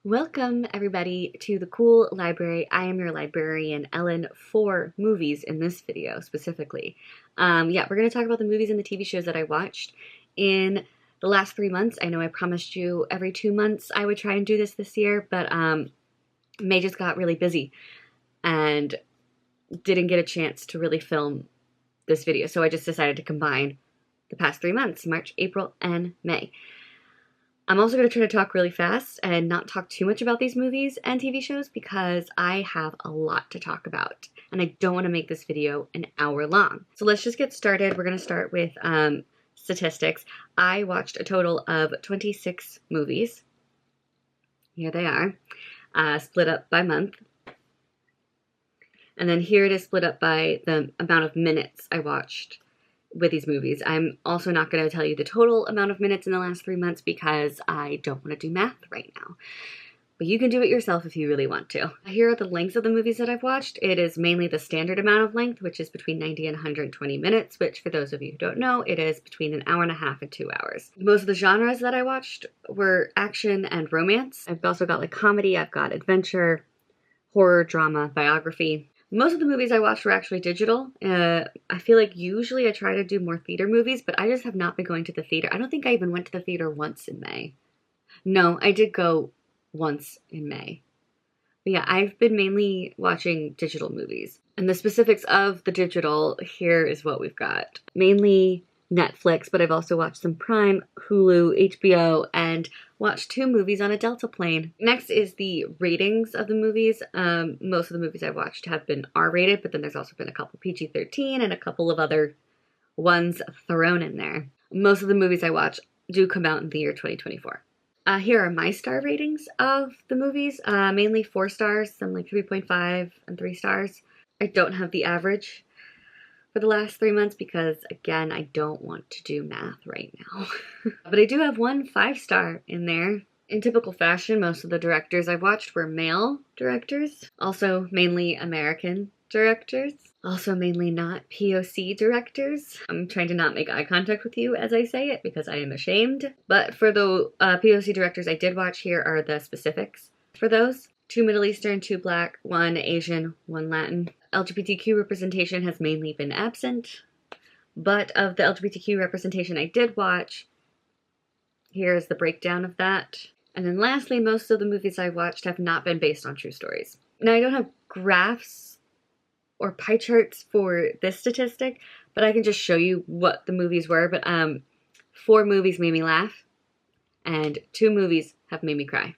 Welcome everybody to the Cool Library. I am your librarian, Ellen, for movies in this video specifically. We're going to talk about the movies and the TV shows that I watched in the last 3 months. I know I promised you every 2 months I would try and do this year, but May just got really busy and didn't get a chance to really film this video. So I just decided to combine the past 3 months, March, April, and May. I'm also going to try to talk really fast and not talk too much about these movies and TV shows because I have a lot to talk about and I don't want to make this video an hour long. So let's just get started. We're going to start with statistics. I watched a total of 26 movies. Here they are, split up by month. And then here it is split up by the amount of minutes I watched with these movies. I'm also not going to tell you the total amount of minutes in the last 3 months because I don't want to do math right now. But you can do it yourself if you really want to. Here are the lengths of the movies that I've watched. It is mainly the standard amount of length, which is between 90 and 120 minutes, which for those of you who don't know, it is between an hour and a half and 2 hours. Most of the genres that I watched were action and romance. I've also got like comedy, I've got adventure, horror, drama, biography. Most of the movies I watched were actually digital. I feel like usually I try to do more theater movies, but I just have not been going to the theater. I don't think I even went to the theater once in May. No, I did go once in May. But yeah, I've been mainly watching digital movies. And the specifics of the digital, here is what we've got. Mainly Netflix, but I've also watched some Prime, Hulu, HBO, and watched 2 movies on a Delta plane. Next is the ratings of the movies. Most of the movies I've watched have been R-rated, but then there's also been a couple PG-13 and a couple of other ones thrown in there. Most of the movies I watch do come out in the year 2024. Here are my star ratings of the movies, mainly 4 stars, some like 3.5 and 3 stars. I don't have the average for the last 3 months because, again, I don't want to do math right now. But I do have 1 5-star in there. In typical fashion, most of the directors I watched were male directors, also mainly American directors, also mainly not POC directors. I'm trying to not make eye contact with you as I say it because I am ashamed. But for the POC directors I did watch, here are the specifics for those. 2 Middle Eastern, 2 Black, 1 Asian, 1 Latin. LGBTQ representation has mainly been absent, but of the LGBTQ representation I did watch, here's the breakdown of that. And then lastly, most of the movies I watched have not been based on true stories. Now, I don't have graphs or pie charts for this statistic, but I can just show you what the movies were. But 4 movies made me laugh, and 2 movies have made me cry.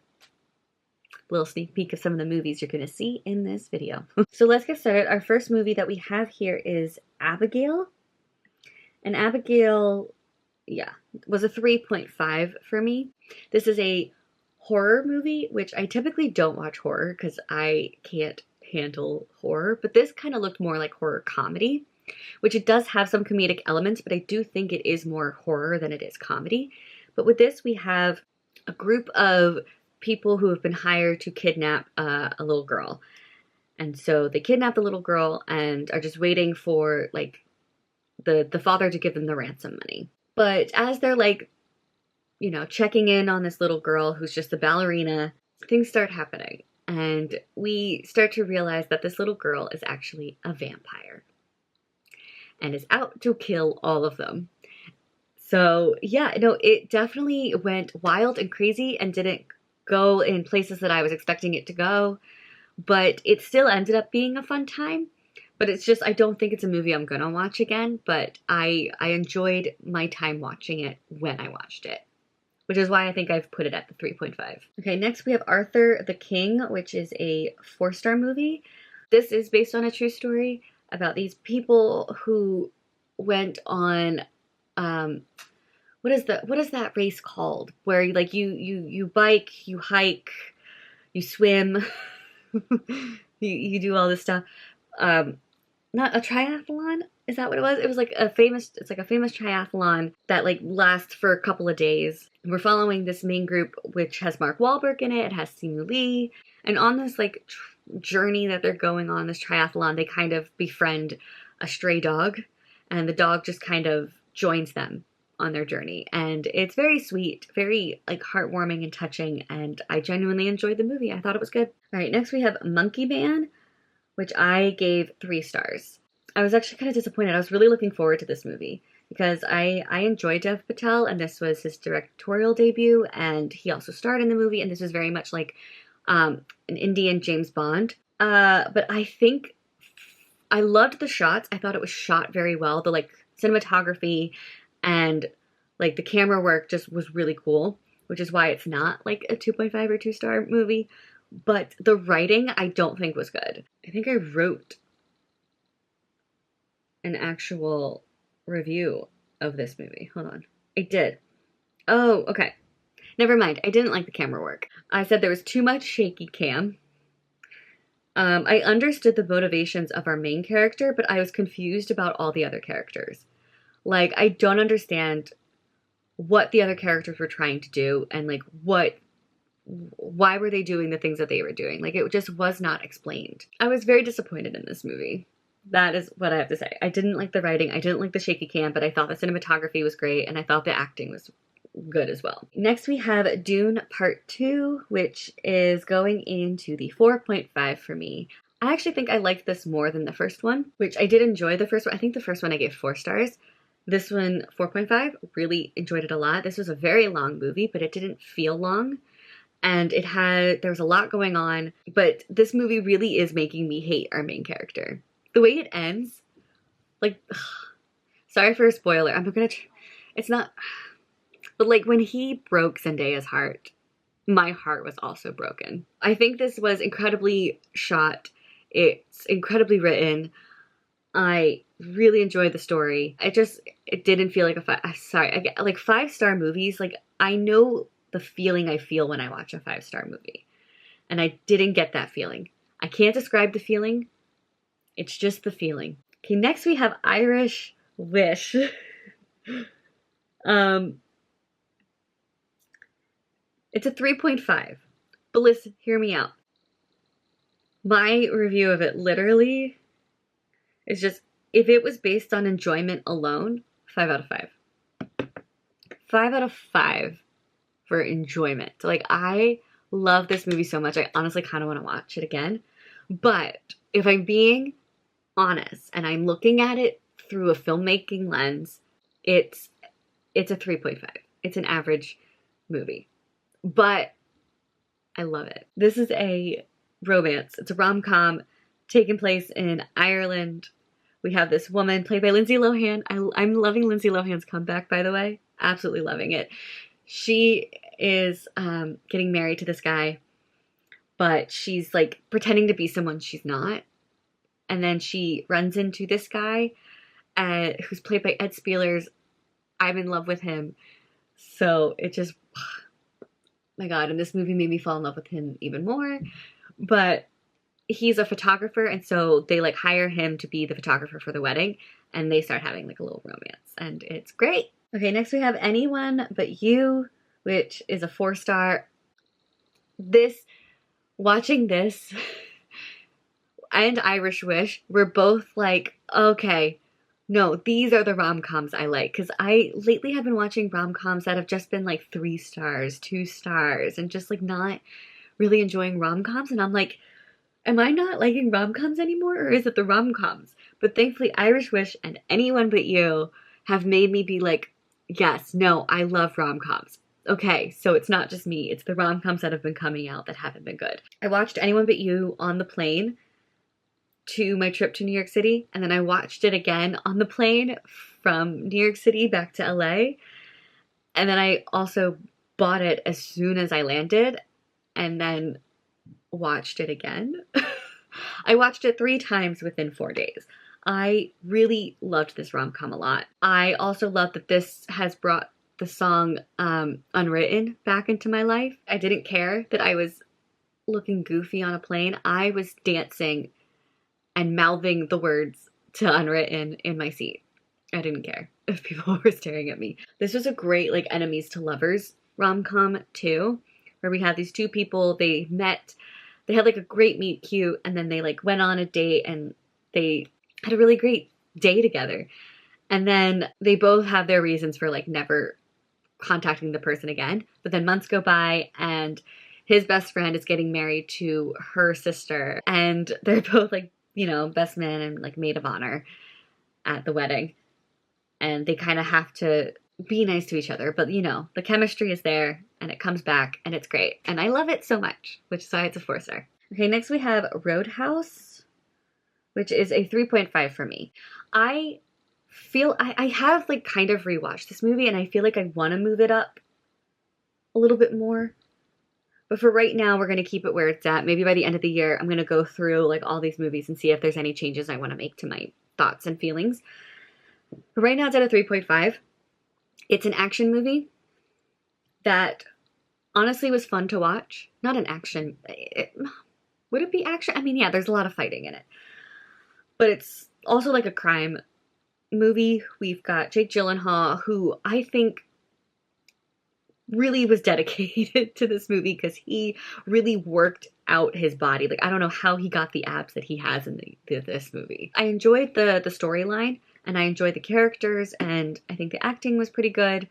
Little sneak peek of some of the movies you're going to see in this video. So let's get started. Our first movie that we have here is Abigail. And Abigail, was a 3.5 for me. This is a horror movie, which I typically don't watch horror because I can't handle horror. But this kind of looked more like horror comedy, which it does have some comedic elements, but I do think it is more horror than it is comedy. But with this, we have a group of people who have been hired to kidnap a little girl. And so they kidnap the little girl and are just waiting for like the father to give them the ransom money. But as they're like, checking in on this little girl who's just a ballerina, things start happening. And we start to realize that this little girl is actually a vampire and is out to kill all of them. So it definitely went wild and crazy and didn't go in places that I was expecting it to go, but it still ended up being a fun time. But it's just, I don't think it's a movie I'm gonna watch again, but I enjoyed my time watching it when I watched it, which is why I think I've put it at the 3.5. Okay, next we have Arthur the King, which is a 4-star movie. This is based on a true story about these people who went on, what is that race called? Where you bike, you hike, you swim, you do all this stuff. Not a triathlon? Is that what it was? It was like a famous triathlon that like lasts for a couple of days. We're following this main group, which has Mark Wahlberg in it. It has Simu Lee. And on this like journey that they're going on, this triathlon, they kind of befriend a stray dog. And the dog just kind of joins them on their journey. And it's very sweet, very like heartwarming and touching, and I genuinely enjoyed the movie. I thought it was good. All right, next we have Monkey Man, which I gave 3 stars. I was actually kind of disappointed. I was really looking forward to this movie because I enjoyed Dev Patel, and this was his directorial debut, and he also starred in the movie, and this was very much like an Indian James Bond. But I think I loved the shots. I thought it was shot very well. The like cinematography and like the camera work just was really cool, which is why it's not like a 2.5 or 2-star movie. But the writing I don't think was good. I think I wrote an actual review of this movie. Hold on. I did. Oh, okay. Never mind. I didn't like the camera work. I said there was too much shaky cam. I understood the motivations of our main character, but I was confused about all the other characters. Like, I don't understand what the other characters were trying to do, and like why were they doing the things that they were doing? Like, it just was not explained. I was very disappointed in this movie. That is what I have to say. I didn't like the writing, I didn't like the shaky cam, but I thought the cinematography was great, and I thought the acting was good as well. Next we have Dune Part 2, which is going into the 4.5 for me. I actually think I liked this more than the first one, which I did enjoy the first one. I think the first one I gave 4 stars. This one, 4.5, really enjoyed it a lot. This was a very long movie, but it didn't feel long. And there was a lot going on, but this movie really is making me hate our main character. The way it ends, like, sorry for a spoiler, it's not, but like when he broke Zendaya's heart, my heart was also broken. I think this was incredibly shot. It's incredibly written. I really enjoyed the story. It didn't feel like like 5-star movies. Like, I know the feeling I feel when I watch a 5-star movie, and I didn't get that feeling. I can't describe the feeling. It's just the feeling. Okay, next we have Irish Wish. It's a 3.5. But listen, hear me out. My review of it literally is just, if it was based on enjoyment alone, 5 out of 5. 5 out of 5 for enjoyment. Like, I love this movie so much. I honestly kind of want to watch it again. But if I'm being honest and I'm looking at it through a filmmaking lens, it's a 3.5. It's an average movie. But I love it. This is a romance. It's a rom-com taking place in Ireland. We have this woman played by Lindsay Lohan. I'm loving Lindsay Lohan's comeback, by the way. Absolutely loving it. She is getting married to this guy, but she's like pretending to be someone she's not. And then she runs into this guy who's played by Ed Spielers. I'm in love with him. So it just, my God, and this movie made me fall in love with him even more. But he's a photographer, and so they like hire him to be the photographer for the wedding, and they start having like a little romance, and it's great. Okay, next we have Anyone But You, which is a 4-star. Watching this and Irish Wish, we're both like, okay, no, these are the rom-coms I like. Because I lately have been watching rom-coms that have just been like 3 stars, 2 stars, and just like not really enjoying rom-coms. And I'm like, am I not liking rom-coms anymore, or is it the rom-coms? But thankfully, Irish Wish and Anyone But You have made me be like, yes, no, I love rom-coms. Okay, so it's not just me. It's the rom-coms that have been coming out that haven't been good. I watched Anyone But You on the plane to my trip to New York City, and then I watched it again on the plane from New York City back to LA. And then I also bought it as soon as I landed, and then watched it again. I watched it 3 times within 4 days. I really loved this rom-com a lot. I also love that this has brought the song Unwritten back into my life. I didn't care that I was looking goofy on a plane. I was dancing and mouthing the words to Unwritten in my seat. I didn't care if people were staring at me. This was a great like enemies to lovers rom-com too, where we had these 2 people, they met, they had like a great meet cute, and then they like went on a date and they had a really great day together. And then they both have their reasons for like never contacting the person again. But then months go by and his best friend is getting married to her sister. And they're both like, you know, best man and like maid of honor at the wedding. And they kind of have to be nice to each other. But, you know, the chemistry is there and it comes back and it's great. And I love it so much, which is why it's a 4-star. Okay, next we have Roadhouse, which is a 3.5 for me. I feel I have like kind of rewatched this movie and I feel like I want to move it up a little bit more. But for right now, we're going to keep it where it's at. Maybe by the end of the year, I'm going to go through like all these movies and see if there's any changes I want to make to my thoughts and feelings. But right now it's at a 3.5. It's an action movie that honestly was fun to watch. Not an action. Would it be action? I mean, yeah, there's a lot of fighting in it. But it's also like a crime movie. We've got Jake Gyllenhaal, who I think really was dedicated to this movie because he really worked out his body. Like, I don't know how he got the abs that he has in this movie. I enjoyed the storyline and I enjoyed the characters and I think the acting was pretty good.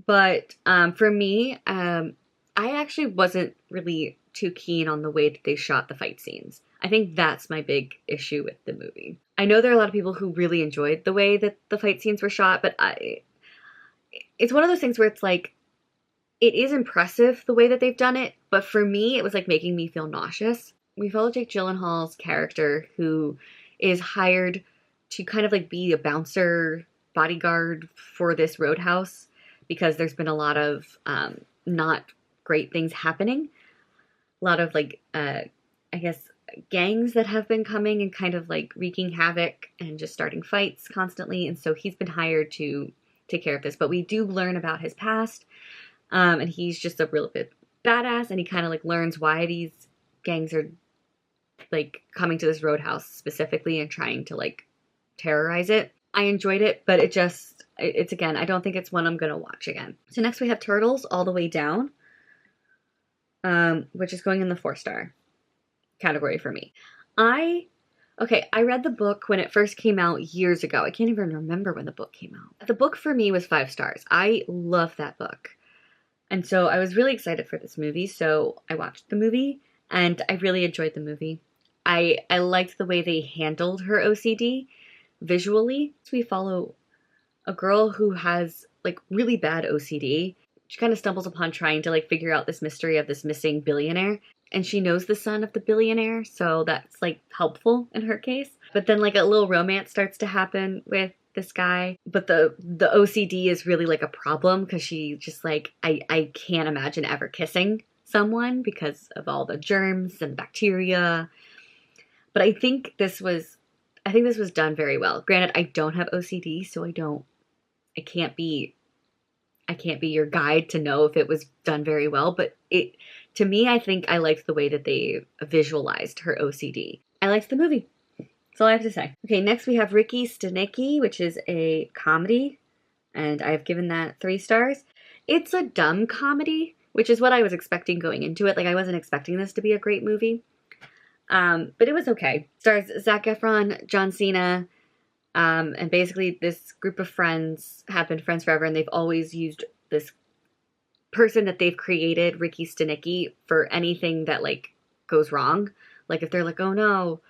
But for me, I actually wasn't really too keen on the way that they shot the fight scenes. I think that's my big issue with the movie. I know there are a lot of people who really enjoyed the way that the fight scenes were shot, but it's one of those things where it's like, it is impressive the way that they've done it, but for me, it was like making me feel nauseous. We follow Jake Gyllenhaal's character who is hired to kind of like be a bouncer bodyguard for this roadhouse because there's been a lot of not great things happening. A lot of like, I guess, gangs that have been coming and kind of like wreaking havoc and just starting fights constantly. And so he's been hired to take care of this. But we do learn about his past. And he's just a real bit badass. And he kind of like learns why these gangs are like coming to this roadhouse specifically and trying to like terrorize it. I enjoyed it, but it's again, I don't think it's one I'm going to watch again. So next we have Turtles All the Way Down, which is going in the 4-star category for me. I read the book when it first came out years ago. I can't even remember when the book came out. The book for me was 5 stars. I love that book. And so I was really excited for this movie. So I watched the movie and I really enjoyed the movie. I liked the way they handled her OCD visually. So we follow a girl who has like really bad OCD. She kind of stumbles upon trying to like figure out this mystery of this missing billionaire. And she knows the son of the billionaire, so that's like helpful in her case. But then like a little romance starts to happen with this guy. But the OCD is really like a problem because she just like, I can't imagine ever kissing someone because of all the germs and bacteria. But I think this was done very well. Granted, I don't have OCD, so I can't be your guide to know if it was done very well, but to me, I think I liked the way that they visualized her OCD. I liked the movie. That's all I have to say. Okay, next we have Ricky Stenicki, which is a comedy, and I've given that 3 stars. It's a dumb comedy, which is what I was expecting going into it. Like, I wasn't expecting this to be a great movie, but it was okay. Stars Zac Efron, John Cena, and basically this group of friends have been friends forever, and they've always used this person that they've created, Ricky Stenicki, for anything that like goes wrong. Like if they're like, oh no,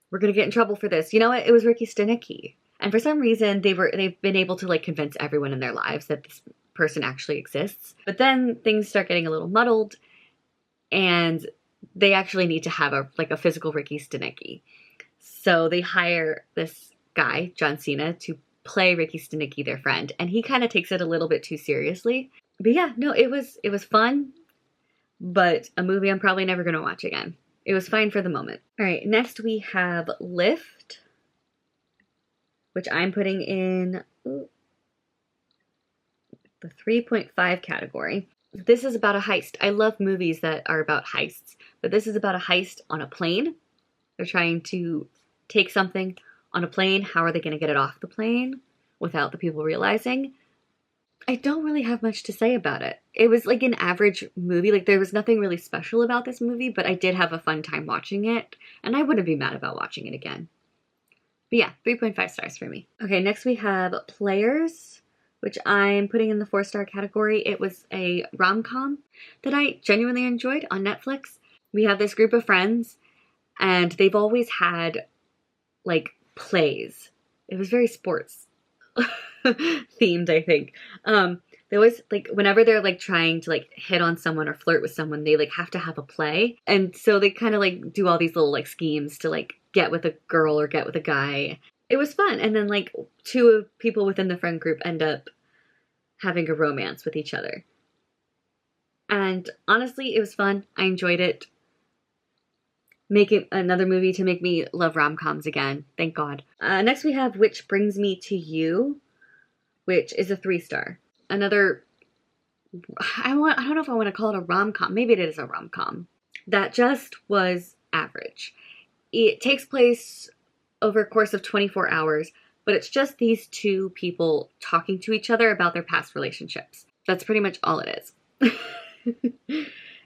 we're gonna get in trouble for this. You know what? It was Ricky Stenicki. And for some reason they've been able to like convince everyone in their lives that this person actually exists. But then things start getting a little muddled and they actually need to have a physical Ricky Stenicki. So they hire this guy, John Cena, to play Ricky Stenicki, their friend, and he kind of takes it a little bit too seriously. But yeah, no, it was fun, but a movie I'm probably never going to watch again. It was fine for the moment. All right, next we have Lift, which I'm putting in the 3.5 category. This is about a heist. I love movies that are about heists, but this is about a heist on a plane. They're trying to take something on a plane. How are they going to get it off the plane without the people realizing? I don't really have much to say about it. It was like an average movie. Like there was nothing really special about this movie, but I did have a fun time watching it, and I wouldn't be mad about watching it again. But But yeah, 3.5 stars for me. Okay, next we have Players, which I'm putting in the 4-star category. It was a rom-com that I genuinely enjoyed on Netflix. We have this group of friends, and they've always had, like, plays. It was very sports themed, I think. They always, like, whenever they're, like, trying to, like, hit on someone or flirt with someone, they, like, have to have a play. And so they kind of, like, do all these little, like, schemes to, like, get with a girl or get with a guy. It was fun. And then, like, 2 people within the friend group end up having a romance with each other. And honestly, it was fun. I enjoyed it. Making another movie to make me love rom-coms again. Thank God. Next we have Which Brings Me to You, which is a 3-star. Another, I don't know if I want to call it a rom-com. Maybe it is a rom-com. That just was average. It takes place over a course of 24 hours, but it's just these 2 people talking to each other about their past relationships. That's pretty much all it is.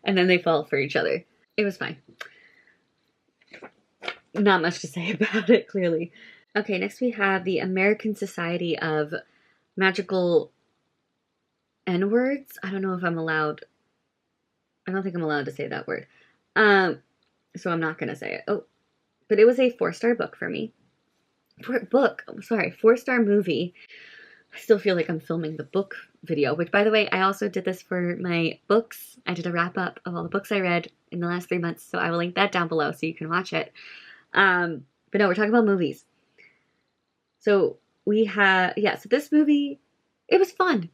And then they fall for each other. It was fine. Not much to say about it, clearly. Okay, next we have the American Society of Magical N-Words. I don't know if I'm allowed. I don't think I'm allowed to say that word. So I'm not going to say it. Oh, but it was a 4-star book for me. 4-star movie. I still feel like I'm filming the book video, which, by the way, I also did this for my books. I did a wrap-up of all the books I read in the last 3 months, so I will link that down below so you can watch it. But no, we're talking about movies. So we have, so this movie, it was fun.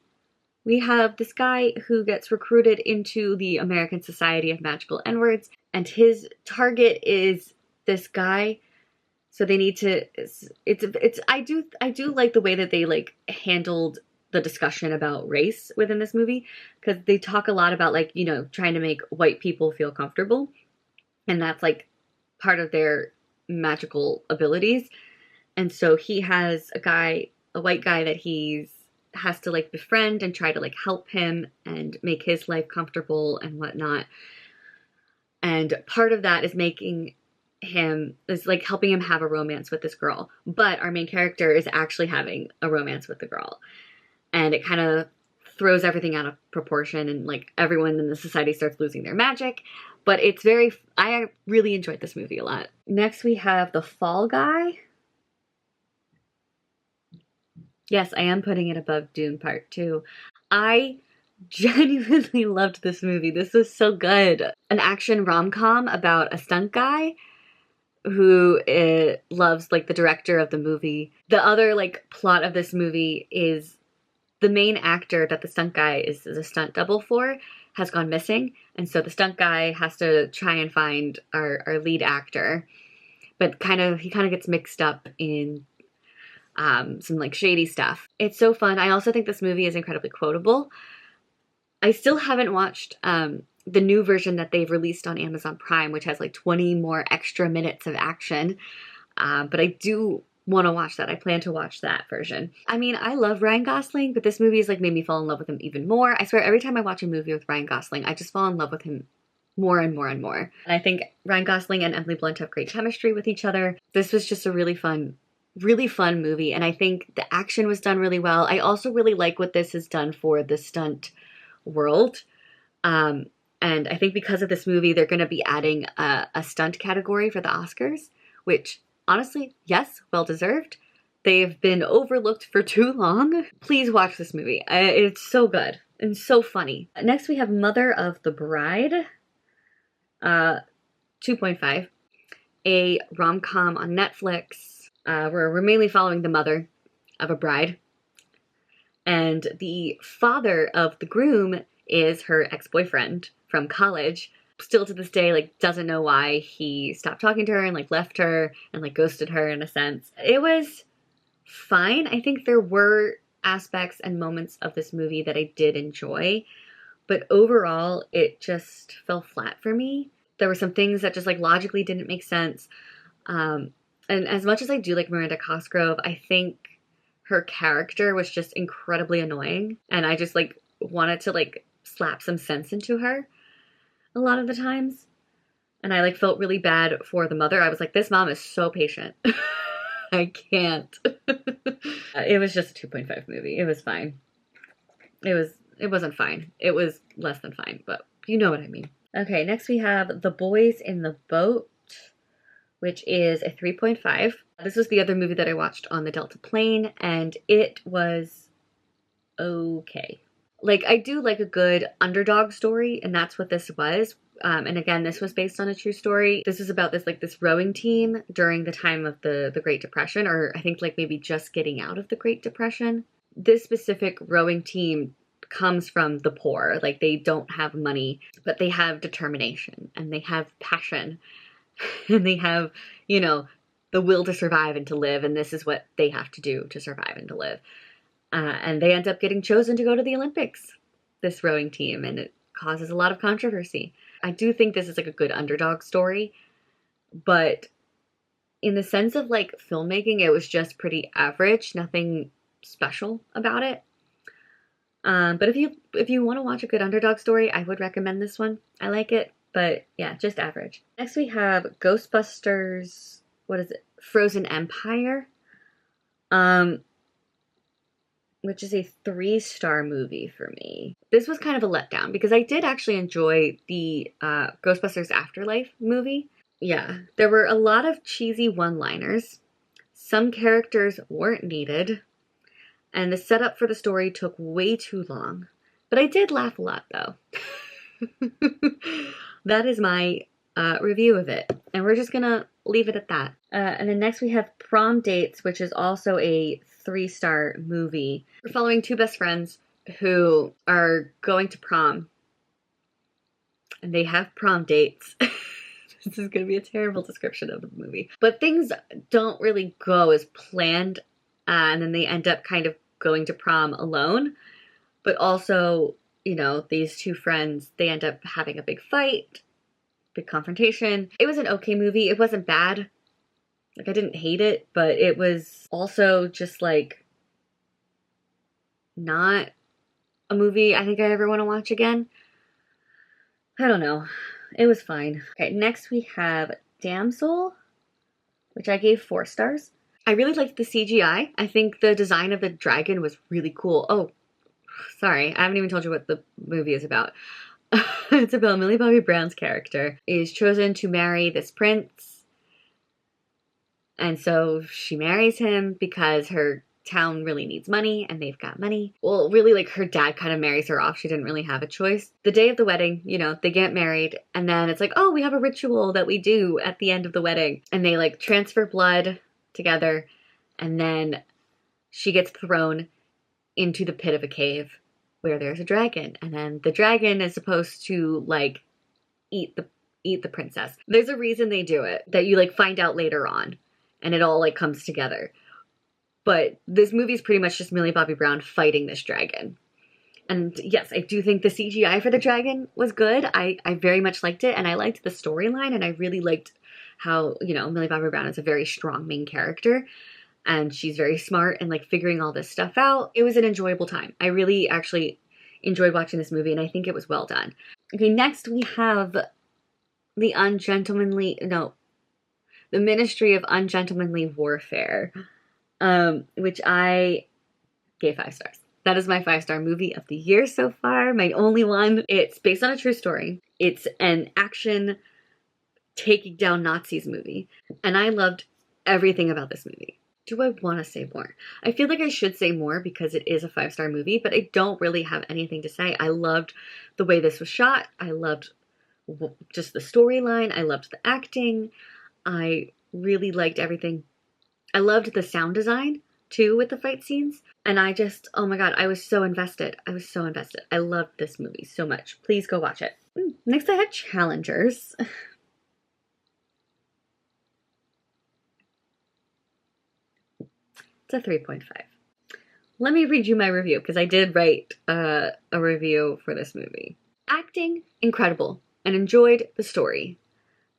We have this guy who gets recruited into the American Society of Magical N-Words, and his target is this guy. So they need to, I do like the way that they, like, handled the discussion about race within this movie, because they talk a lot about, like, you know, trying to make white people feel comfortable, and that's, like, part of their magical abilities. And so he has a white guy that has to, like, befriend and try to, like, help him and make his life comfortable and whatnot. And part of that is helping him have a romance with this girl. But our main character is actually having a romance with the girl. And it kind of throws everything out of proportion, and, like, everyone in the society starts losing their magic. But I really enjoyed this movie a lot. Next we have The Fall Guy. Yes, I am putting it above Dune Part 2. I genuinely loved this movie. This was so good. An action rom-com about a stunt guy who loves, like, the director of the movie. The other, like, plot of this movie is the main actor that the stunt guy is a stunt double for has gone missing, and so the stunt guy has to try and find our lead actor, but he kind of gets mixed up in some, like, shady stuff. It's so fun. I also think this movie is incredibly quotable. I still haven't watched the new version that they've released on Amazon Prime, which has, like, 20 more extra minutes of action, but I do want to watch that. I plan to watch that version. I mean, I love Ryan Gosling, but this movie has, like, made me fall in love with him even more. I swear, every time I watch a movie with Ryan Gosling, I just fall in love with him more and more and more. And I think Ryan Gosling and Emily Blunt have great chemistry with each other. This was just a really fun movie, and I think the action was done really well. I also really like what this has done for the stunt world. And I think because of this movie, they're going to be adding a stunt category for the Oscars, which, honestly, yes, well-deserved. They've been overlooked for too long. Please watch this movie. It's so good and so funny. Next, we have Mother of the Bride, 2.5, a rom-com on Netflix. We're mainly following the mother of a bride, and the father of the groom is her ex-boyfriend from college. Still to this day, like, doesn't know why he stopped talking to her and, like, left her and, like, ghosted her in a sense. It was fine. I think there were aspects and moments of this movie that I did enjoy, but overall it just fell flat for me. There were some things that just, like, logically didn't make sense. And as much as I do like Miranda Cosgrove, I think her character was just incredibly annoying, and I just, like, wanted to, like, slap some sense into her a lot of the times. And I, like, felt really bad for the mother. I was like, this mom is so patient. I can't. It was just a 2.5 movie. It was fine. It wasn't fine. It was less than fine, but you know what I mean. Okay, next we have The Boys in the Boat, which is a 3.5. This was the other movie that I watched on the Delta plane, and it was okay. Like, I do like a good underdog story, and that's what this was. And again, this was based on a true story. This is about this rowing team during the time of the Great Depression, or I think like maybe just getting out of the Great Depression. This specific rowing team comes from the poor. Like, they don't have money, but they have determination and they have passion and they have, you know, the will to survive and to live. And this is what they have to do to survive and to live. And they end up getting chosen to go to the Olympics, this rowing team, and it causes a lot of controversy. I do think this is like a good underdog story, but in the sense of like filmmaking, it was just pretty average, nothing special about it. But if you want to watch a good underdog story, I would recommend this one. I like it, but yeah, just average. Next we have Ghostbusters, what is it? Frozen Empire. Which is a 3-star movie for me. This was kind of a letdown because I did actually enjoy the Ghostbusters Afterlife movie. Yeah, there were a lot of cheesy one-liners. Some characters weren't needed. And the setup for the story took way too long. But I did laugh a lot, though. That is my review of it. And we're just gonna leave it at that. And then next we have Prom Dates, which is also a 3-star movie. We're following two best friends who are going to prom. And they have prom dates. This is going to be a terrible description of the movie. But things don't really go as planned. And then they end up kind of going to prom alone. But also, you know, these two friends, they end up having a big fight. Big confrontation. It was an okay movie. It wasn't bad. Like, I didn't hate it, but it was also just, like, not a movie I think I ever want to watch again. I don't know. It was fine. Okay, next we have Damsel, which I gave 4 stars. I really liked the CGI. I think the design of the dragon was really cool. Oh, sorry. I haven't even told you what the movie is about. It's about Millie Bobby Brown's character is chosen to marry this prince. And so she marries him because her town really needs money and they've got money. Well, really, like, her dad kind of marries her off. She didn't really have a choice. The day of the wedding, you know, they get married and then it's like, oh, we have a ritual that we do at the end of the wedding. And they like transfer blood together and then she gets thrown into the pit of a cave where there's a dragon. And then the dragon is supposed to like eat the princess. There's a reason they do it that you like find out later on. And it all like comes together. But this movie is pretty much just Millie Bobby Brown fighting this dragon. And yes, I do think the CGI for the dragon was good. I very much liked it. And I liked the storyline. And I really liked how, you know, Millie Bobby Brown is a very strong main character. And she's very smart and like figuring all this stuff out. It was an enjoyable time. I really actually enjoyed watching this movie. And I think it was well done. Okay, next we have The Ministry of Ungentlemanly Warfare, which I gave 5 stars. That is my 5-star movie of the year so far, my only one. It's based on a true story. It's an action taking down Nazis movie, and I loved everything about this movie. Do I want to say more? I feel like I should say more because it is a 5-star movie, but I don't really have anything to say. I loved the way this was shot. I loved just the storyline. I loved the acting. I really liked everything. I loved the sound design, too, with the fight scenes. And I just, oh my god, I was so invested. I was so invested. I loved this movie so much. Please go watch it. Next, I had Challengers. It's a 3.5. Let me read you my review, because I did write a review for this movie. Acting, incredible, and enjoyed the story.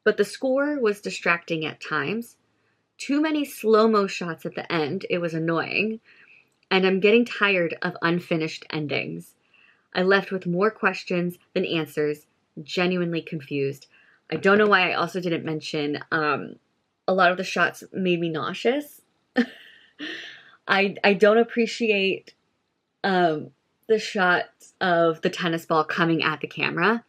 But the score was distracting at times. Too many slow-mo shots at the end. It was annoying. And I'm getting tired of unfinished endings. I left with more questions than answers. Genuinely confused. I don't know why I also didn't mention a lot of the shots made me nauseous. I don't appreciate the shots of the tennis ball coming at the camera.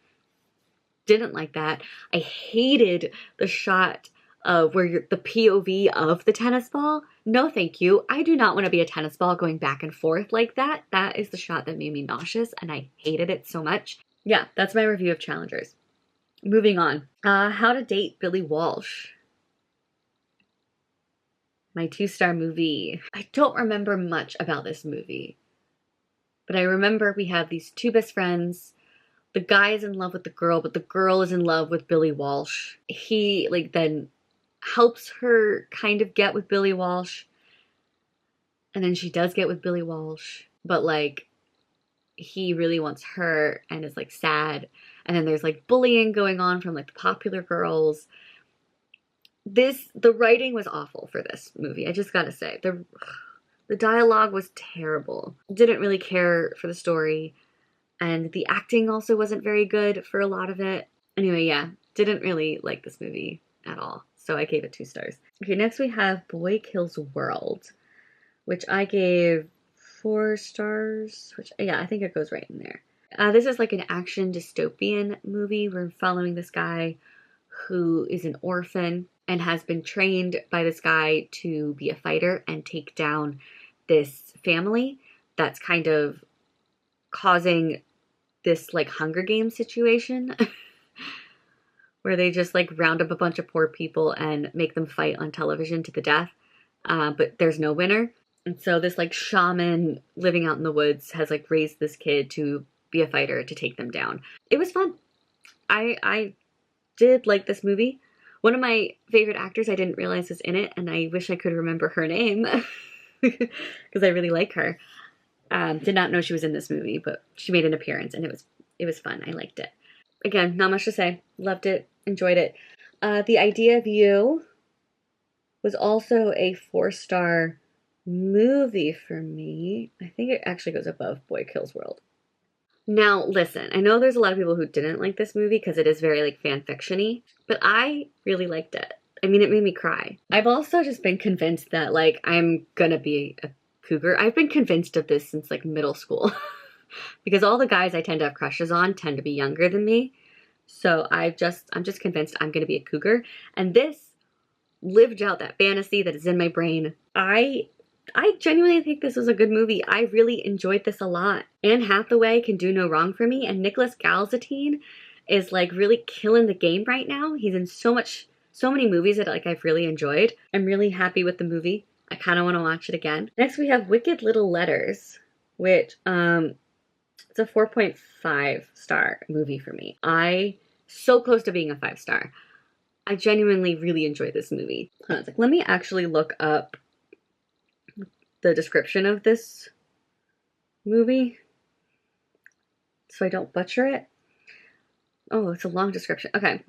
Didn't like that. I hated the shot of where the POV of the tennis ball. No, thank you. I do not want to be a tennis ball going back and forth like that. That is the shot that made me nauseous, and I hated it so much. Yeah, that's my review of Challengers. Moving on. How to Date Billy Walsh. My 2-star movie. I don't remember much about this movie, but I remember we have these two best friends. The guy is in love with the girl, but the girl is in love with Billy Walsh. He then helps her kind of get with Billy Walsh, and then she does get with Billy Walsh, but he really wants her and is sad. And then there's bullying going on from the popular girls. The writing was awful for this movie. I just gotta say, the dialogue was terrible. Didn't really care for the story, and the acting also wasn't very good for a lot of it. Anyway, yeah, didn't really like this movie at all, so I gave it 2 stars. Okay, next we have Boy Kills World, which I gave 4 stars, which, yeah, I think it goes right in there. This is an action dystopian movie. We're following this guy who is an orphan and has been trained by this guy to be a fighter and take down this family that's kind of causing this Hunger Games situation where they just round up a bunch of poor people and make them fight on television to the death, but there's no winner. And so this shaman living out in the woods has raised this kid to be a fighter to take them down. It was fun. I did like this movie. One of my favorite actors I didn't realize was in it, and I wish I could remember her name because I really like her. Did not know she was in this movie, but she made an appearance, and it was fun. I liked it. Again, not much to say. Loved it. Enjoyed it. The Idea of You was also a 4-star movie for me. I think it actually goes above Boy Kills World. Now, listen, I know there's a lot of people who didn't like this movie because it is very fan fiction-y, but I really liked it. I mean, it made me cry. I've also just been convinced that I'm gonna be a cougar. I've been convinced of this since middle school because all the guys I tend to have crushes on tend to be younger than me. So I'm just convinced I'm gonna be a cougar, and this lived out that fantasy that is in my brain. I genuinely think this was a good movie. I really enjoyed this a lot. Anne Hathaway can do no wrong for me, and Nicholas Galzatine is really killing the game right now. He's in so many movies that I've really enjoyed. I'm really happy with the movie. I kind of want to watch it again. Next we have Wicked Little Letters, which it's a 4.5 star movie for me. So close to being a 5-star. I genuinely really enjoyed this movie. Let me actually look up the description of this movie so I don't butcher it. Oh, it's a long description. Okay.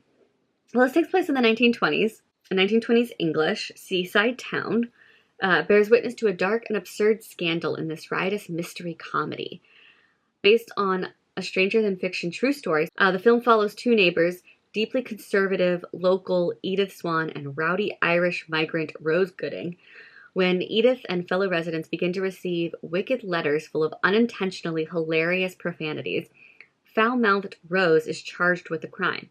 Well, this takes place in the 1920s. A 1920s English seaside town bears witness to a dark and absurd scandal in this riotous mystery comedy. Based on a stranger-than-fiction true story, the film follows 2 neighbors, deeply conservative local Edith Swan and rowdy Irish migrant Rose Gooding, when Edith and fellow residents begin to receive wicked letters full of unintentionally hilarious profanities. Foul-mouthed Rose is charged with the crime.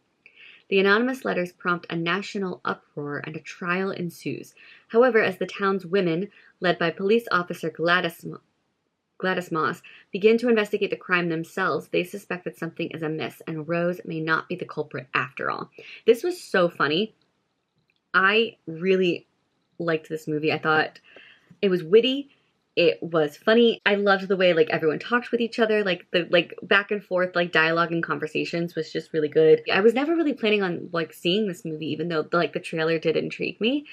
The anonymous letters prompt a national uproar and a trial ensues. However, as the town's women, led by police officer Gladys Moss, begin to investigate the crime themselves, they suspect that something is amiss and Rose may not be the culprit after all. This was so funny. I really liked this movie. I thought it was witty. It was funny. I loved the way everyone talked with each other. The back and forth dialogue and conversations was just really good. I was never really planning on seeing this movie, even though the trailer did intrigue me.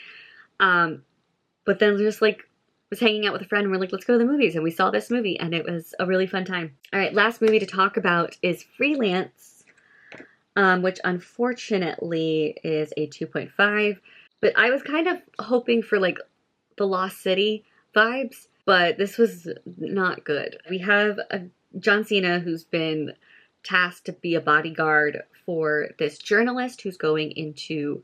But then just was hanging out with a friend and we're let's go to the movies, and we saw this movie and it was a really fun time. All right, last movie to talk about is Freelance, which unfortunately is a 2.5. But I was kind of hoping for the Lost City vibes, but this was not good. We have John Cena who's been tasked to be a bodyguard for this journalist who's going into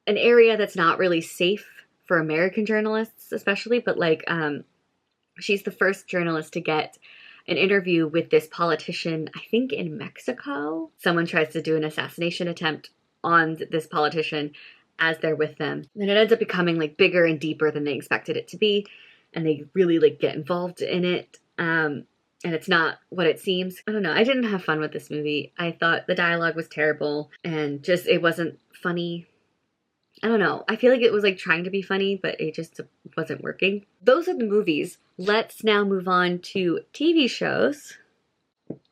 an area that's not really safe for American journalists, especially, but like, she's the first journalist to get an interview with this politician, I think in Mexico. Someone tries to do an assassination attempt on this politician as they're with them. And it ends up becoming like bigger and deeper than they expected it to be. And they really like get involved in it. And it's not what it seems. I don't know. I didn't have fun with this movie. I thought the dialogue was terrible and just, it wasn't funny. I don't know. I feel like it was like trying to be funny, but it just wasn't working. Those are the movies. Let's now move on to TV shows,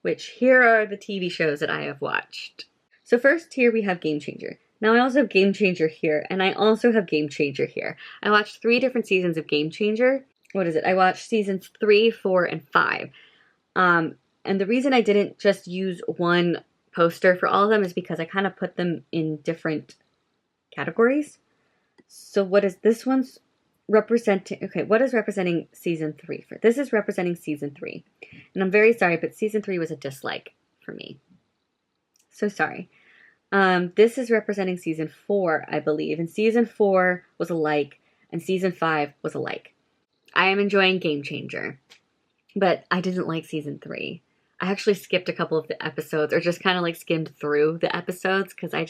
which here are the TV shows that I have watched. So first here we have Game Changer. Now I also have Game Changer here, and I also have Game Changer here. I watched 3 different seasons of Game Changer. What is it? I watched seasons 3, 4, and 5. And the reason I didn't just use one poster for all of them is because I kind of put them in different categories. So what is this one's representing? Okay, what is representing season 3 for? This is representing season 3. And I'm very sorry, but season 3 was a dislike for me. So sorry. This is representing season 4, I believe. And season 4 was a like, and season 5 was a like. I am enjoying Game Changer, but I didn't like season 3. I actually skipped a couple of the episodes, or just kind of like skimmed through the episodes, because I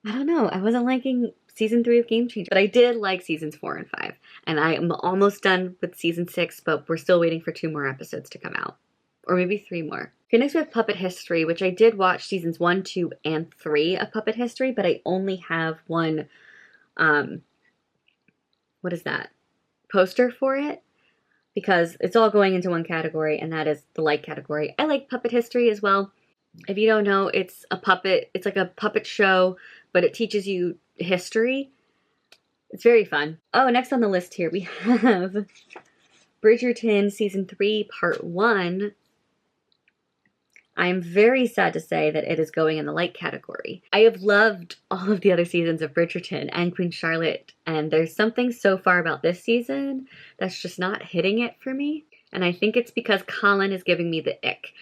don't know. I wasn't liking season 3 of Game Changer. But I did like seasons 4 and 5. And I am almost done with season 6, but we're still waiting for 2 more episodes to come out. Or maybe 3 more. Okay, next we have Puppet History, which I did watch seasons 1, 2, and 3 of Puppet History, but I only have one, what is that? Poster for it. Because it's all going into one category, and that is the like category. I like Puppet History as well. If you don't know, it's like a puppet show, but it teaches you history. It's very fun. Oh, next on the list here we have Bridgerton Season 3, Part 1. I'm very sad to say that it is going in the like category. I have loved all of the other seasons of Bridgerton and Queen Charlotte, and there's something so far about this season that's just not hitting it for me. And I think it's because Colin is giving me the ick.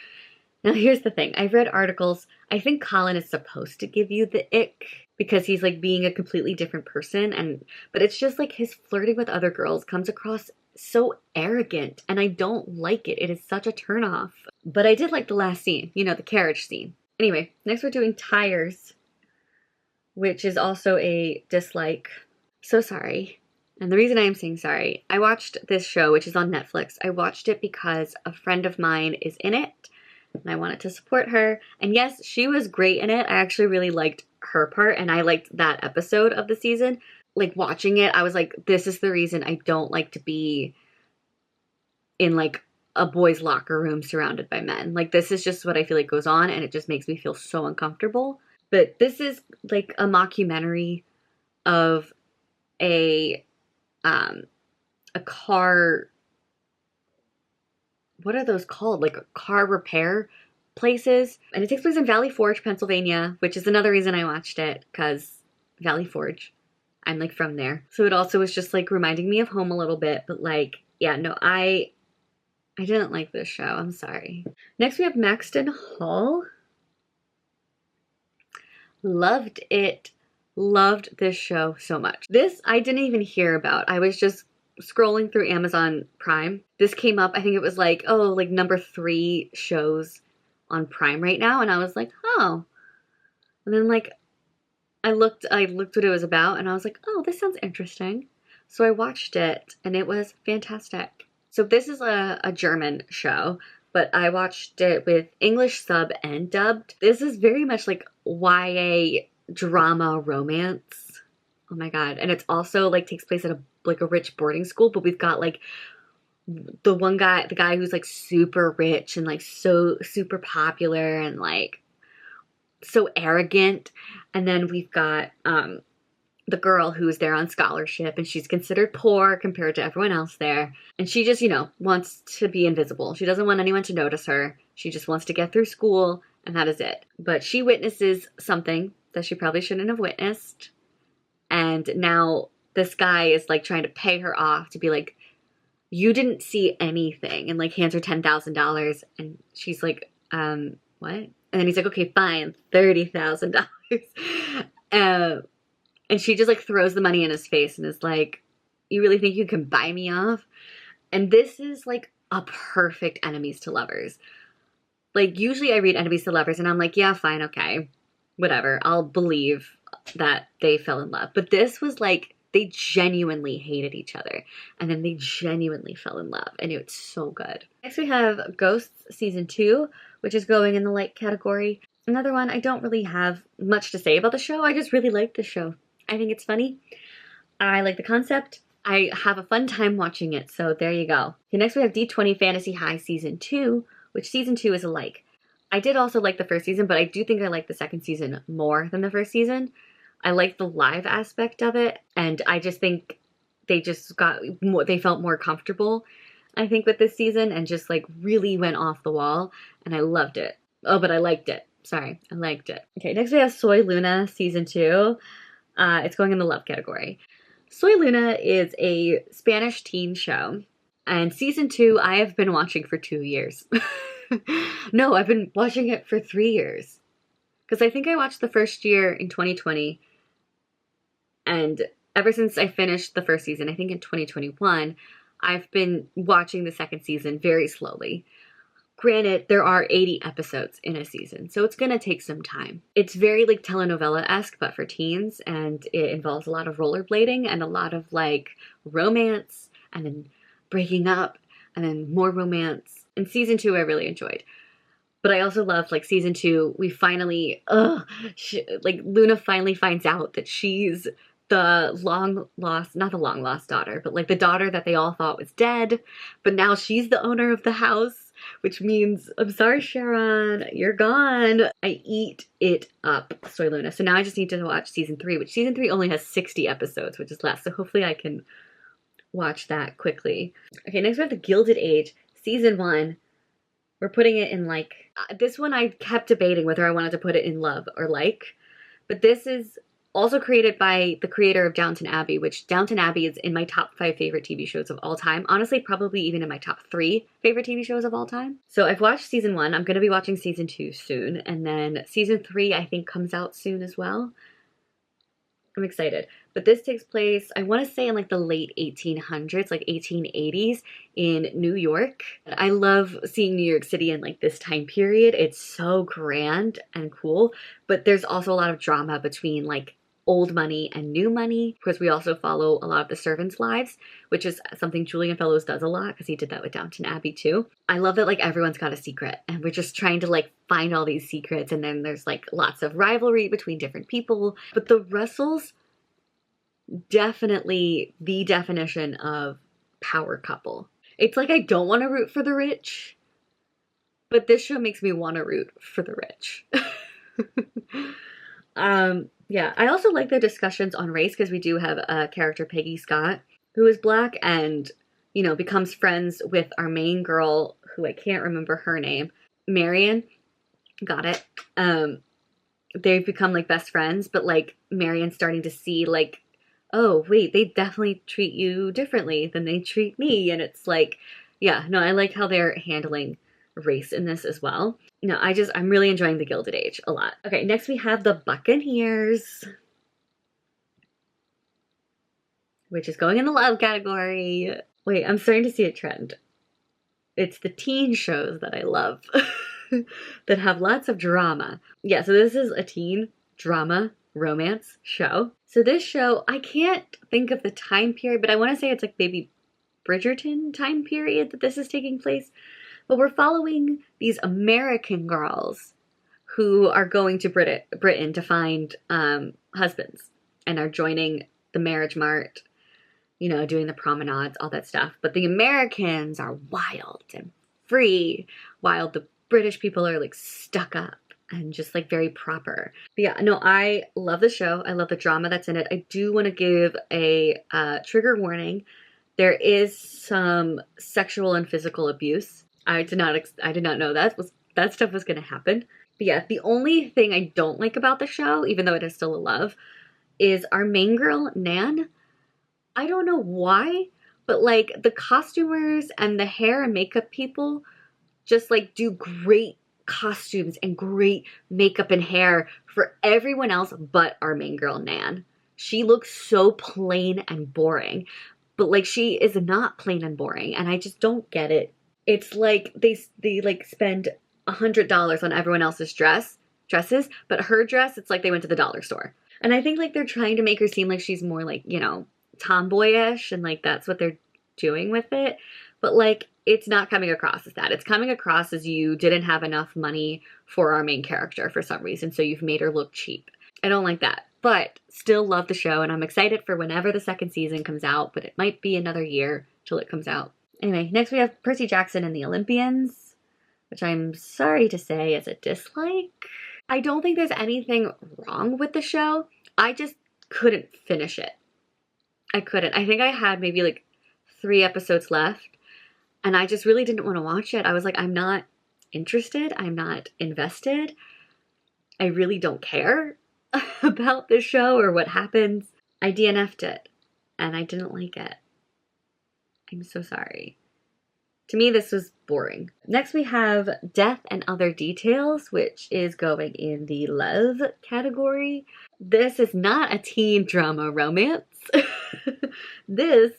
Now here's the thing. I've read articles. I think Colin is supposed to give you the ick because he's like being a completely different person, but it's just like his flirting with other girls comes across so arrogant, and I don't like it. It is such a turnoff. But I did like the last scene, you know, the carriage scene. Anyway, next we're doing Tires, which is also a dislike. So sorry. And the reason I am saying sorry, I watched this show, which is on Netflix. I watched it because a friend of mine is in it, and I wanted to support her. And yes, she was great in it. I actually really liked her part, and I liked that episode of the season. Like, watching it, I was like, this is the reason I don't like to be in, like, a boys' locker room surrounded by men. Like, this is just what I feel like goes on, and it just makes me feel so uncomfortable. But this is, like, a mockumentary of a car... What are those called? Like, car repair places. And it takes place in Valley Forge, Pennsylvania, which is another reason I watched it, because Valley Forge. I'm like from there. So it also was just like reminding me of home a little bit, but like, yeah, no, I didn't like this show. I'm sorry. Next we have Maxton Hall. Loved it. Loved this show so much. This I didn't even hear about. I was just scrolling through Amazon Prime. This came up, I think it was like, oh, like number 3 shows on Prime right now. And I was like, oh. And then like, I looked what it was about, and I was like, oh, this sounds interesting. So I watched it, and it was fantastic. So this is a German show, but I watched it with English sub and dubbed. This is very much like YA drama romance. Oh my god. And it's also like takes place at a rich boarding school, but we've got like the guy who's like super rich and like so super popular and like so arrogant. And then we've got the girl who's there on scholarship, and she's considered poor compared to everyone else there. And she just, you know, wants to be invisible. She doesn't want anyone to notice her. She just wants to get through school, and that is it. But she witnesses something that she probably shouldn't have witnessed. And now this guy is like trying to pay her off to be like, you didn't see anything, and like hands her $10,000. And she's like, what? And then he's like, okay, fine, $30,000. And she just like throws the money in his face and is like, you really think you can buy me off? And this is like a perfect enemies to lovers. Like usually I read enemies to lovers and I'm like, yeah, fine, okay, whatever. I'll believe that they fell in love. But this was like, they genuinely hated each other. And then they genuinely fell in love. And it's so good. Next we have Ghosts Season 2, which is going in the light category. Another one, I don't really have much to say about the show. I just really like the show. I think it's funny. I like the concept. I have a fun time watching it, so there you go. Okay, next we have D20 Fantasy High Season 2, which Season 2 is alike. I did also like the first season, but I do think I like the second season more than the first season. I like the live aspect of it, and I just think they just got more, they felt more comfortable, I think, with this season, and just like really went off the wall, and I loved it. Oh, but I liked it. Sorry, I liked it. Okay, next we have Soy Luna Season 2. It's going in the love category. Soy Luna is a Spanish teen show, and Season 2 I have been watching for 2 years. No, I've been watching it for 3 years. Because I think I watched the first year in 2020, and ever since I finished the first season, I think in 2021, I've been watching the second season very slowly. Granted, there are 80 episodes in a season, so it's gonna take some time. It's very like telenovela-esque, but for teens, and it involves a lot of rollerblading and a lot of like romance, and then breaking up, and then more romance. And Season 2 I really enjoyed. But I also love, like, Season 2, we finally, like, Luna finally finds out that she's the long-lost, not the long-lost daughter, but, like, the daughter that they all thought was dead, but now she's the owner of the house, which means, I'm sorry, Sharon, you're gone. I eat it up, Soy Luna. So now I just need to watch Season 3, which Season 3 only has 60 episodes, which is less, so hopefully I can watch that quickly. Okay, next we have The Gilded Age, Season 1. We're putting it in like, this one I kept debating whether I wanted to put it in love or like, but this is also created by the creator of Downton Abbey, which Downton Abbey is in my top 5 favorite TV shows of all time. Honestly, probably even in my top 3 favorite TV shows of all time. So I've watched Season 1, I'm going to be watching Season 2 soon, and then Season 3 I think comes out soon as well. I'm excited. But this takes place, I want to say in like the late 1800s, like 1880s in New York. I love seeing New York City in like this time period. It's so grand and cool. But there's also a lot of drama between like old money and new money. Of course, we also follow a lot of the servants' lives, which is something Julian Fellowes does a lot because he did that with Downton Abbey too. I love that like everyone's got a secret and we're just trying to like find all these secrets, and then there's like lots of rivalry between different people. But the Russells, definitely the definition of power couple. It's like I don't want to root for the rich, but this show makes me want to root for the rich. Yeah, I also like the discussions on race because we do have a character, Peggy Scott, who is black and, you know, becomes friends with our main girl, who I can't remember her name, Marion. Got it. They've become like best friends, but like Marion's starting to see like, oh, wait, they definitely treat you differently than they treat me. And it's like, yeah, no, I like how they're handling race in this as well. No, I'm really enjoying The Gilded Age a lot. Okay, next we have The Buccaneers, which is going in the love category. Wait, I'm starting to see a trend. It's the teen shows that I love that have lots of drama. Yeah, so this is a teen drama romance show. So this show, I can't think of the time period, but I want to say it's like maybe Bridgerton time period that this is taking place. But we're following these American girls who are going to Britain to find husbands and are joining the marriage mart, you know, doing the promenades, all that stuff. But the Americans are wild and free, while the British people are like stuck up and just like very proper. But yeah, no, I love the show. I love the drama that's in it. I do want to give a trigger warning. There is some sexual and physical abuse. I did not know that stuff was going to happen. But yeah, the only thing I don't like about the show, even though it is still a love, is our main girl, Nan. I don't know why, but like the costumers and the hair and makeup people just like do great costumes and great makeup and hair for everyone else but our main girl, Nan. She looks so plain and boring, but like she is not plain and boring, and I just don't get it. It's like they like spend $100 on everyone else's dresses, but her dress, it's like they went to the dollar store. And I think like they're trying to make her seem like she's more like, you know, tomboyish, and like that's what they're doing with it. But like it's not coming across as that. It's coming across as you didn't have enough money for our main character for some reason, so you've made her look cheap. I don't like that. But still love the show, and I'm excited for whenever the second season comes out, but it might be another year till it comes out. Anyway, next we have Percy Jackson and the Olympians, which I'm sorry to say is a dislike. I don't think there's anything wrong with the show. I just couldn't finish it. I couldn't. I think I had maybe like 3 episodes left, and I just really didn't want to watch it. I was like, I'm not interested. I'm not invested. I really don't care about the show or what happens. I DNF'd it, and I didn't like it. I'm so sorry. To me, this was boring. Next, we have Death and Other Details, which is going in the love category. This is not a teen drama romance. This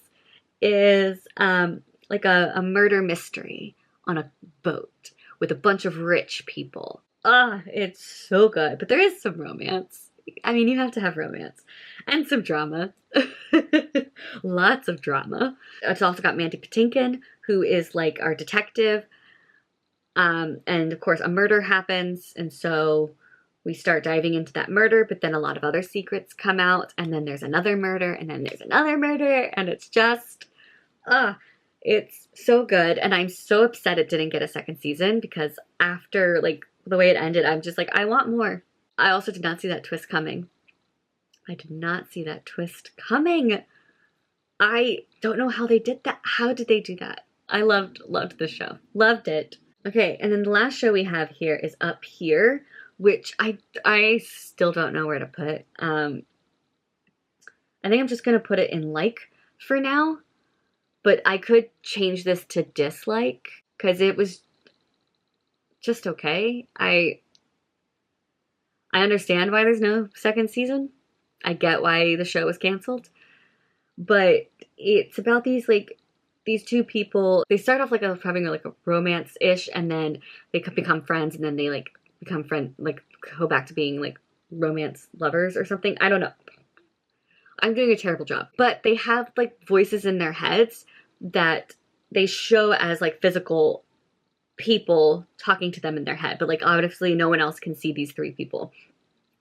is like a murder mystery on a boat with a bunch of rich people. It's so good. But there is some romance. I mean, you have to have romance. And some drama. Lots of drama. It's also got Mandy Patinkin, who is like our detective. And of course, a murder happens. And so we start diving into that murder. But then a lot of other secrets come out. And then there's another murder. And then there's another murder. And it's just... it's so good. And I'm so upset it didn't get a second season, because after like the way it ended, I'm just like, I want more. I also did not see that twist coming. I did not see that twist coming. I don't know how they did that. How did they do that? I loved the show. Loved it. Okay, and then the last show we have here is Up Here, which I still don't know where to put. I think I'm just going to put it in like for now. But I could change this to dislike, because it was just okay. I understand why there's no second season. I get why the show was canceled. But it's about these two people. They start off like having like a romance-ish, and then they become friends, and then they like become go back to being like romance lovers or something. I don't know. I'm doing a terrible job. But they have like voices in their heads that they show as like physical people talking to them in their head. But like obviously no one else can see these 3 people.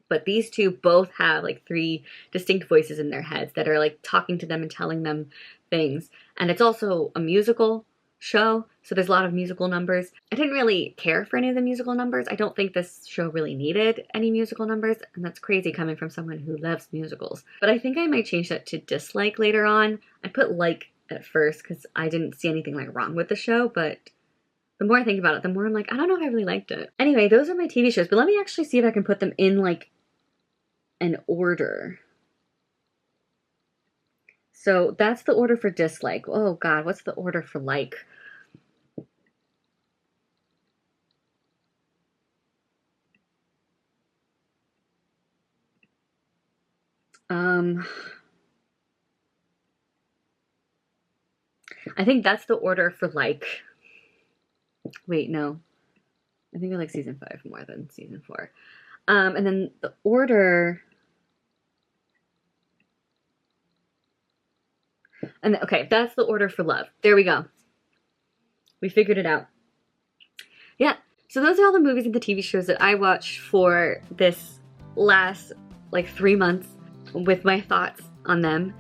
But these 2 both have like 3 distinct voices in their heads that are like talking to them and telling them things. And it's also a musical show, so there's a lot of musical numbers. I didn't really care for any of the musical numbers. I don't think this show really needed any musical numbers, and that's crazy coming from someone who loves musicals. But I think I might change that to dislike later on. I put like at first because I didn't see anything like wrong with the show, but the more I think about it, the more I'm like, I don't know if I really liked it. Anyway, those are my TV shows, but let me actually see if I can put them in like an order. So that's the order for dislike. Oh God, what's the order for like? I think that's the order for like, wait, no. I think I like season 5 more than season 4. And then the order, and okay, that's the order for love. There we go. We figured it out. Yeah, so those are all the movies and the TV shows that I watched for this last like 3 months, with my thoughts on them.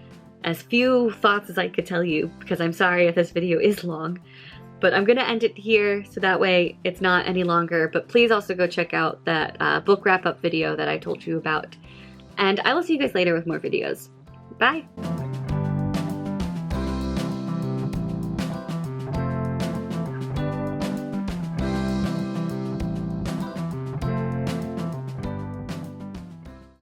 As few thoughts as I could tell you, because I'm sorry if this video is long. But I'm going to end it here so that way it's not any longer. But please also go check out that book wrap-up video that I told you about. And I will see you guys later with more videos. Bye!